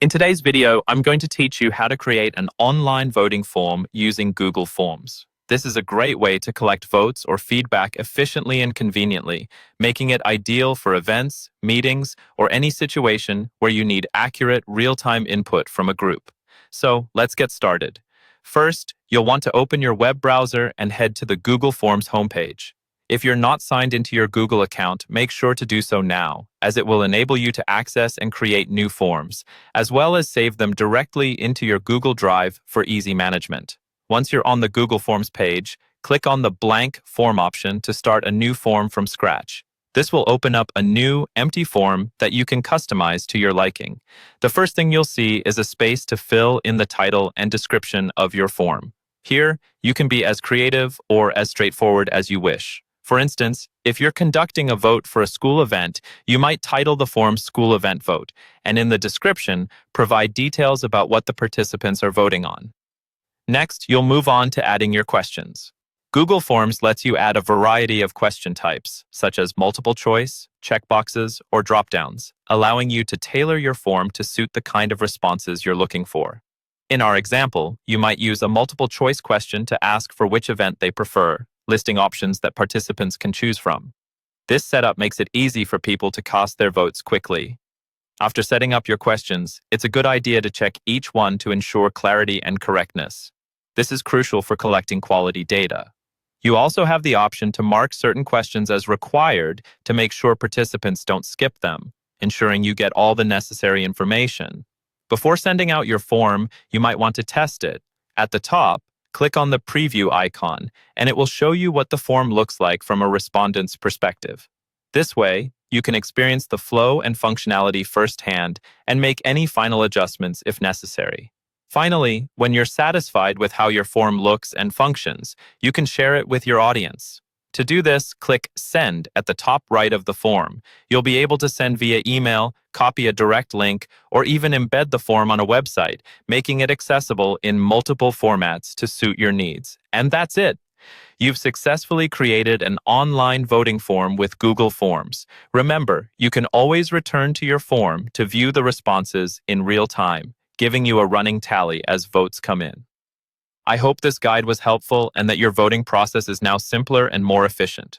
In today's video, I'm going to teach you how to create an online voting form using Google Forms. This is a great way to collect votes or feedback efficiently and conveniently, making it ideal for events, meetings, or any situation where you need accurate, real-time input from a group. So let's get started. First, you'll want to open your web browser and head to the Google Forms homepage. If you're not signed into your Google account, make sure to do so now, as it will enable you to access and create new forms, as well as save them directly into your Google Drive for easy management. Once you're on the Google Forms page, click on the blank form option to start a new form from scratch. This will open up a new, empty form that you can customize to your liking. The first thing you'll see is a space to fill in the title and description of your form. Here, you can be as creative or as straightforward as you wish. For instance, if you're conducting a vote for a school event, you might title the form School Event Vote, and in the description, provide details about what the participants are voting on. Next, you'll move on to adding your questions. Google Forms lets you add a variety of question types, such as multiple choice, checkboxes, or dropdowns, allowing you to tailor your form to suit the kind of responses you're looking for. In our example, you might use a multiple choice question to ask for which event they prefer, listing options that participants can choose from. This setup makes it easy for people to cast their votes quickly. After setting up your questions, it's a good idea to check each one to ensure clarity and correctness. This is crucial for collecting quality data. You also have the option to mark certain questions as required to make sure participants don't skip them, ensuring you get all the necessary information. Before sending out your form, you might want to test it. At the top, click on the preview icon, and it will show you what the form looks like from a respondent's perspective. This way, you can experience the flow and functionality firsthand and make any final adjustments if necessary. Finally, when you're satisfied with how your form looks and functions, you can share it with your audience. To do this, click Send at the top right of the form. You'll be able to send via email, copy a direct link, or even embed the form on a website, making it accessible in multiple formats to suit your needs. And that's it. You've successfully created an online voting form with Google Forms. Remember, you can always return to your form to view the responses in real time, giving you a running tally as votes come in. I hope this guide was helpful and that your voting process is now simpler and more efficient.